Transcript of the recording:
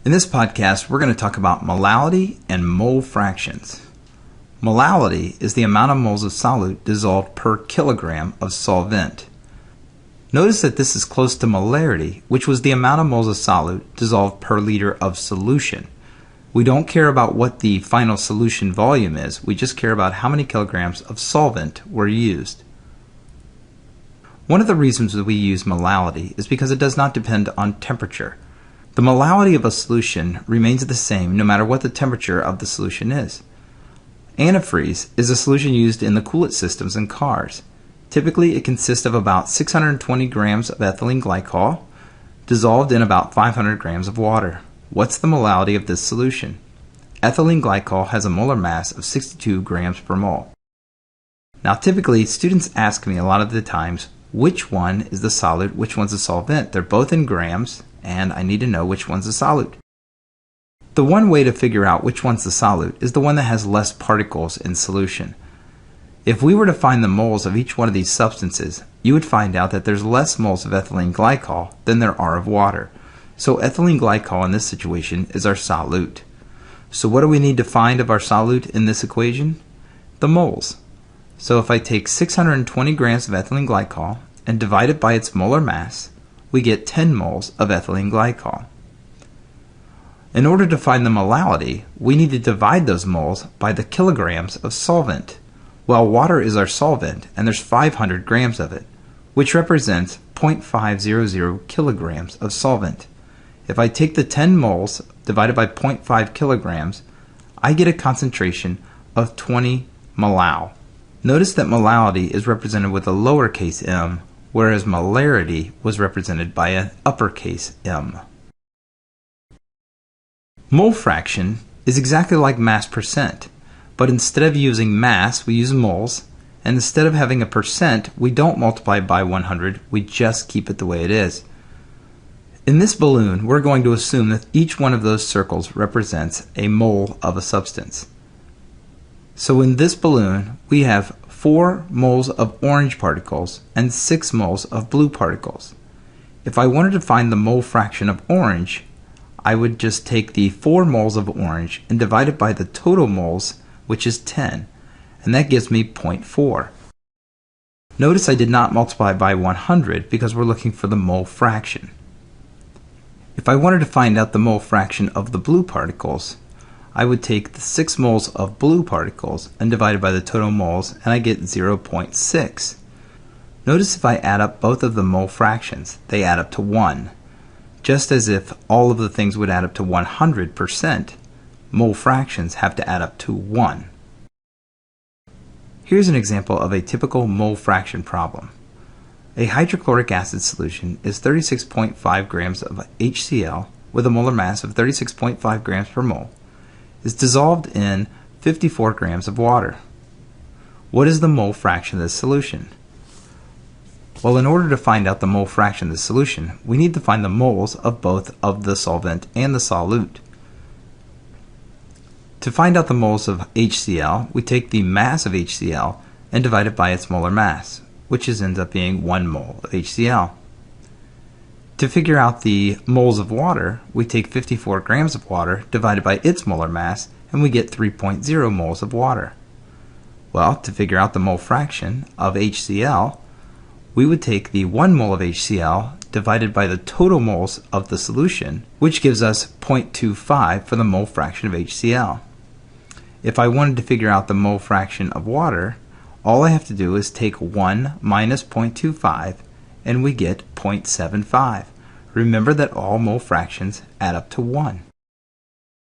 In this podcast, we're going to talk about molality and mole fractions. Molality is the amount of moles of solute dissolved per kilogram of solvent. Notice that this is close to molarity, which was the amount of moles of solute dissolved per liter of solution. We don't care about what the final solution volume is, we just care about how many kilograms of solvent were used. One of the reasons that we use molality is because it does not depend on temperature. The molality of a solution remains the same no matter what the temperature of the solution is. Antifreeze is a solution used in the coolant systems in cars. Typically, it consists of about 620 grams of ethylene glycol dissolved in about 500 grams of water. What's the molality of this solution? Ethylene glycol has a molar mass of 62 grams per mole. Now, typically, students ask me a lot of the times, which one is the solute, which one's the solvent? They're both in grams, and I need to know which one's the solute. The one way to figure out which one's the solute is the one that has less particles in solution. If we were to find the moles of each one of these substances, you would find out that there's less moles of ethylene glycol than there are of water. So ethylene glycol in this situation is our solute. So what do we need to find of our solute in this equation? The moles. So if I take 620 grams of ethylene glycol and divide it by its molar mass, we get 10 moles of ethylene glycol. In order to find the molality, we need to divide those moles by the kilograms of solvent. Well, water is our solvent, and there's 500 grams of it, which represents 0.500 kilograms of solvent. If I take the 10 moles divided by 0.5 kilograms, I get a concentration of 20 molal. Notice that molality is represented with a lowercase m, whereas molarity was represented by an uppercase M. Mole fraction is exactly like mass percent, but instead of using mass, we use moles, and instead of having a percent, we don't multiply by 100, we just keep it the way it is. In this balloon, we're going to assume that each one of those circles represents a mole of a substance. So in this balloon, we have 4 moles of orange particles and 6 moles of blue particles. If I wanted to find the mole fraction of orange, I would just take the 4 moles of orange and divide it by the total moles, which is 10, and that gives me 0.4. Notice I did not multiply by 100 because we're looking for the mole fraction. If I wanted to find out the mole fraction of the blue particles, I would take the 6 moles of blue particles and divide it by the total moles, and I get 0.6. Notice if I add up both of the mole fractions, they add up to 1. Just as if all of the things would add up to 100%, mole fractions have to add up to 1. Here's an example of a typical mole fraction problem. A hydrochloric acid solution is 36.5 grams of HCl with a molar mass of 36.5 grams per mole. Is dissolved in 54 grams of water. What is the mole fraction of this solution? Well, in order to find out the mole fraction of the solution, we need to find the moles of both of the solvent and the solute. To find out the moles of HCl, we take the mass of HCl and divide it by its molar mass, which ends up being 1 mole of HCl. To figure out the moles of water, we take 54 grams of water divided by its molar mass, and we get 3.0 moles of water. Well, to figure out the mole fraction of HCl, we would take the 1 mole of HCl divided by the total moles of the solution, which gives us 0.25 for the mole fraction of HCl. If I wanted to figure out the mole fraction of water, all I have to do is take 1 minus 0.25, and we get 0.75. Remember that all mole fractions add up to 1.